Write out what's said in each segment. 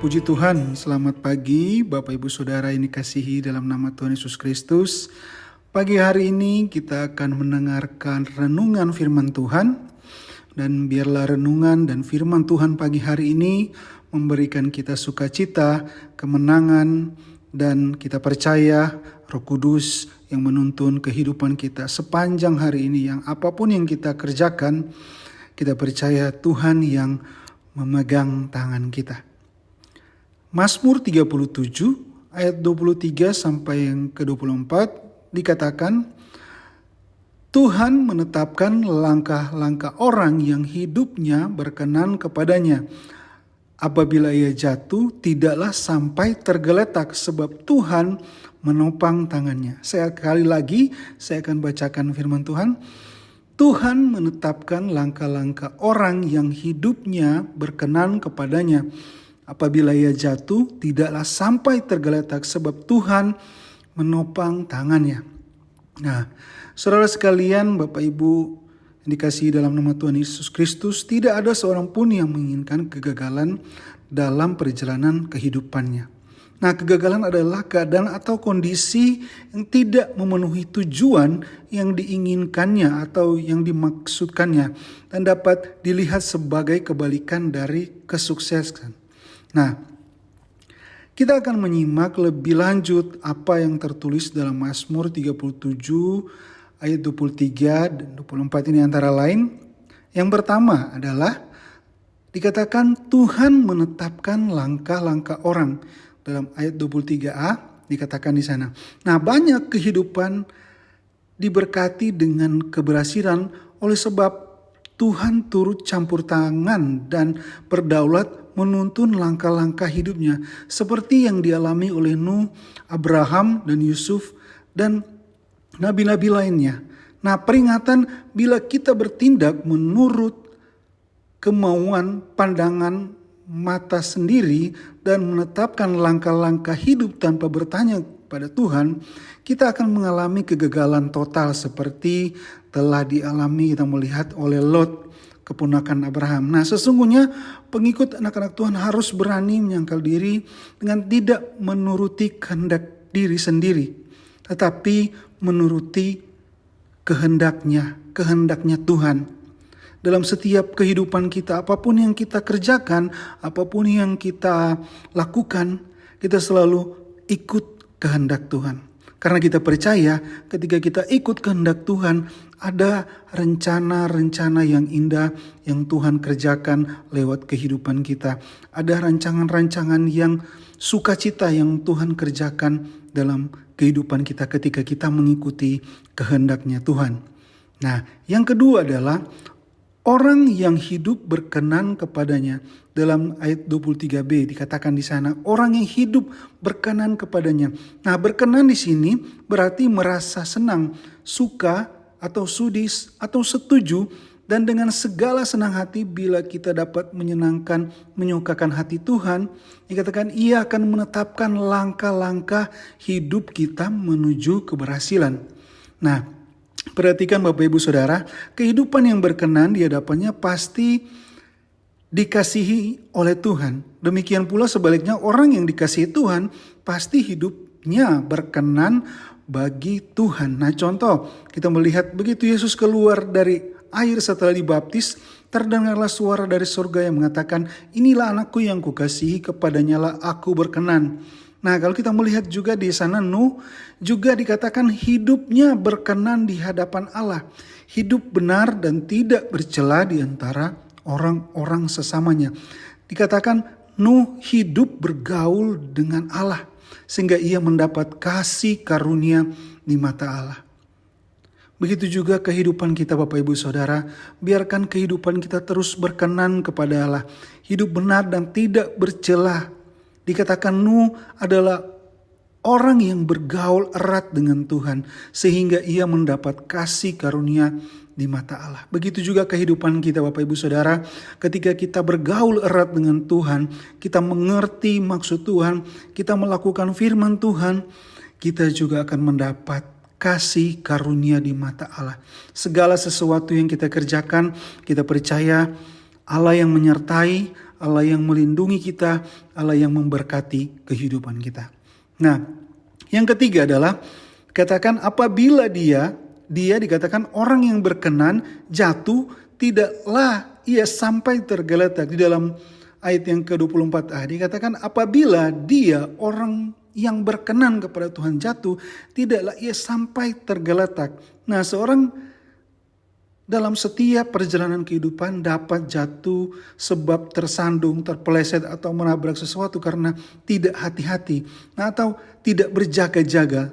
Puji Tuhan, selamat pagi Bapak Ibu Saudara yang dikasihi dalam nama Tuhan Yesus Kristus. Pagi hari ini kita akan mendengarkan renungan firman Tuhan. Dan biarlah renungan dan firman Tuhan pagi hari ini memberikan kita sukacita, kemenangan, dan kita percaya Roh Kudus yang menuntun kehidupan kita sepanjang hari ini. Yang apapun yang kita kerjakan, kita percaya Tuhan yang memegang tangan kita. Mazmur 37 ayat 23 sampai yang ke-24 dikatakan, Tuhan menetapkan langkah-langkah orang yang hidupnya berkenan kepadanya. Apabila ia jatuh, tidaklah sampai tergeletak sebab Tuhan menopang tangannya. Sekali lagi saya akan bacakan firman Tuhan. Tuhan menetapkan langkah-langkah orang yang hidupnya berkenan kepadanya. Apabila ia jatuh, tidaklah sampai tergeletak sebab Tuhan menopang tangannya. Nah, saudara sekalian, Bapak Ibu yang dikasihi dalam nama Tuhan Yesus Kristus, tidak ada seorang pun yang menginginkan kegagalan dalam perjalanan kehidupannya. Nah, kegagalan adalah keadaan atau kondisi yang tidak memenuhi tujuan yang diinginkannya atau yang dimaksudkannya dan dapat dilihat sebagai kebalikan dari kesuksesan. Nah, kita akan menyimak lebih lanjut apa yang tertulis dalam Mazmur 37 ayat 23 dan 24 ini antara lain. Yang pertama adalah dikatakan Tuhan menetapkan langkah-langkah orang. Dalam ayat 23a dikatakan di sana. Nah, banyak kehidupan diberkati dengan keberhasilan oleh sebab Tuhan turut campur tangan dan berdaulat menuntun langkah-langkah hidupnya seperti yang dialami oleh Nuh, Abraham, dan Yusuf dan nabi-nabi lainnya. Nah, peringatan bila kita bertindak menurut kemauan pandangan mata sendiri dan menetapkan langkah-langkah hidup tanpa bertanya pada Tuhan, kita akan mengalami kegagalan total seperti telah dialami kita melihat oleh Lot, keponakan Abraham. Nah, sesungguhnya pengikut anak-anak Tuhan harus berani menyangkal diri dengan tidak menuruti kehendak diri sendiri, tetapi menuruti kehendaknya Tuhan. Dalam setiap kehidupan kita, apapun yang kita kerjakan, apapun yang kita lakukan, kita selalu ikut kehendak Tuhan. Karena kita percaya ketika kita ikut kehendak Tuhan, ada rencana-rencana yang indah yang Tuhan kerjakan lewat kehidupan kita. Ada rancangan-rancangan yang sukacita yang Tuhan kerjakan dalam kehidupan kita ketika kita mengikuti kehendaknya Tuhan. Nah, yang kedua adalah orang yang hidup berkenan kepadanya. Dalam ayat 23b dikatakan di sana, orang yang hidup berkenan kepadanya. Nah, berkenan di sini berarti merasa senang, suka atau sudis atau setuju dan dengan segala senang hati bila kita dapat menyenangkan, menyukakan hati Tuhan. Dikatakan ia akan menetapkan langkah-langkah hidup kita menuju keberhasilan. Nah, perhatikan Bapak Ibu Saudara, kehidupan yang berkenan di hadapannya pasti dikasihi oleh Tuhan. Demikian pula sebaliknya orang yang dikasihi Tuhan pasti hidupnya berkenan bagi Tuhan. Nah, contoh kita melihat begitu Yesus keluar dari air setelah dibaptis, terdengarlah suara dari surga yang mengatakan, inilah anakku yang kukasihi, kepadanya lah aku berkenan. Nah, kalau kita melihat juga di sana Nuh juga dikatakan hidupnya berkenan di hadapan Allah. Hidup benar dan tidak bercela di antara orang-orang sesamanya. Dikatakan Nuh hidup bergaul dengan Allah sehingga ia mendapat kasih karunia di mata Allah. Begitu juga kehidupan kita Bapak Ibu Saudara, biarkan kehidupan kita terus berkenan kepada Allah. Hidup benar dan tidak bercela. Dikatakan Nuh adalah orang yang bergaul erat dengan Tuhan sehingga ia mendapat kasih karunia di mata Allah. Begitu juga kehidupan kita Bapak Ibu Saudara, ketika kita bergaul erat dengan Tuhan, kita mengerti maksud Tuhan, kita melakukan firman Tuhan, kita juga akan mendapat kasih karunia di mata Allah. Segala sesuatu yang kita kerjakan, kita percaya Allah yang menyertai, Allah yang melindungi kita, Allah yang memberkati kehidupan kita. Nah, yang ketiga adalah katakan apabila dia dikatakan orang yang berkenan jatuh, tidaklah ia sampai tergeletak. Di dalam ayat yang ke-24a dikatakan apabila dia orang yang berkenan kepada Tuhan jatuh, tidaklah ia sampai tergeletak. Nah, seorang dalam setiap perjalanan kehidupan dapat jatuh sebab tersandung, terpeleset atau menabrak sesuatu karena tidak hati-hati, atau tidak berjaga-jaga.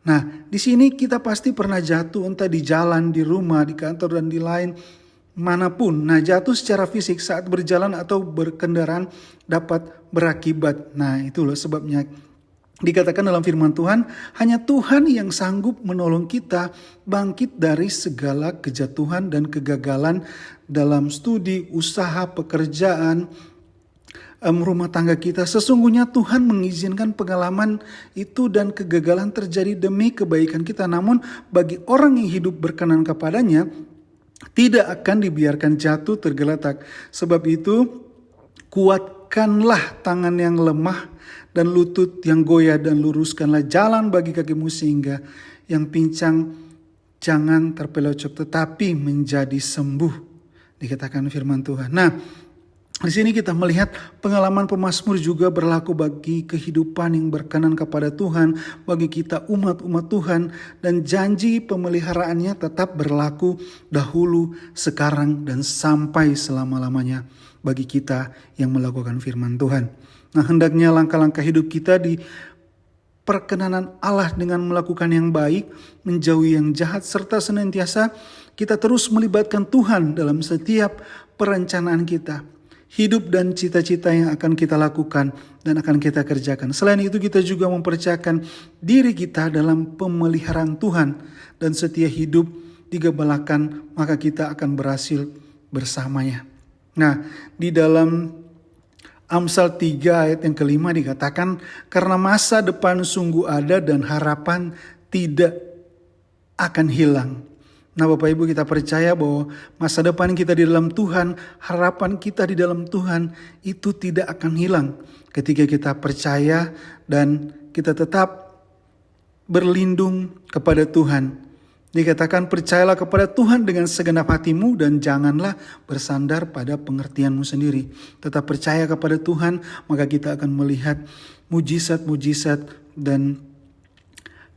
Nah, di sini kita pasti pernah jatuh, entah di jalan, di rumah, di kantor, dan di lain manapun. Nah, jatuh secara fisik saat berjalan atau berkendaraan dapat berakibat. Nah, itulah sebabnya dikatakan dalam firman Tuhan, hanya Tuhan yang sanggup menolong kita bangkit dari segala kejatuhan dan kegagalan dalam studi, usaha, pekerjaan, rumah tangga kita. Sesungguhnya Tuhan mengizinkan pengalaman itu dan kegagalan terjadi demi kebaikan kita. Namun bagi orang yang hidup berkenan kepadanya, tidak akan dibiarkan jatuh tergeletak. Sebab itu, kuatkanlah tangan yang lemah dan lutut yang goyah, dan luruskanlah jalan bagi kakimu sehingga yang pincang jangan terpelecok tetapi menjadi sembuh. Dikatakan firman Tuhan. Nah, di sini kita melihat pengalaman pemazmur juga berlaku bagi kehidupan yang berkenan kepada Tuhan, bagi kita umat-umat Tuhan, dan janji pemeliharaannya tetap berlaku dahulu, sekarang, dan sampai selama-lamanya bagi kita yang melakukan firman Tuhan. Nah, hendaknya langkah-langkah hidup kita di perkenanan Allah dengan melakukan yang baik, menjauhi yang jahat, serta senantiasa kita terus melibatkan Tuhan dalam setiap perencanaan kita, hidup dan cita-cita yang akan kita lakukan dan akan kita kerjakan. Selain itu, kita juga mempercayakan diri kita dalam pemeliharaan Tuhan dan setia hidup digembalakan, maka kita akan berhasil bersamanya. Nah, di dalam Amsal 3 ayat yang ke-5 dikatakan, karena masa depan sungguh ada dan harapan tidak akan hilang. Nah, Bapak Ibu, kita percaya bahwa masa depan kita di dalam Tuhan, harapan kita di dalam Tuhan itu tidak akan hilang ketika kita percaya dan kita tetap berlindung kepada Tuhan. Dikatakan percayalah kepada Tuhan dengan segenap hatimu dan janganlah bersandar pada pengertianmu sendiri. Tetap percaya kepada Tuhan, maka kita akan melihat mujizat-mujizat dan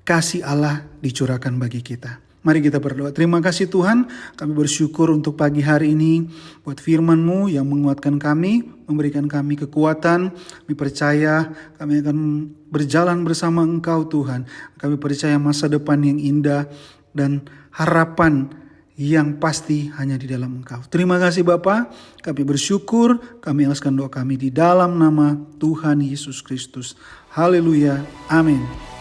kasih Allah dicurahkan bagi kita. Mari kita berdoa. Terima kasih Tuhan, kami bersyukur untuk pagi hari ini buat firman-Mu yang menguatkan kami, memberikan kami kekuatan. Kami percaya kami akan berjalan bersama Engkau Tuhan. Kami percaya masa depan yang indah dan harapan yang pasti hanya di dalam Engkau. Terima kasih Bapa, kami bersyukur, kami alaskan doa kami di dalam nama Tuhan Yesus Kristus. Haleluya, amin.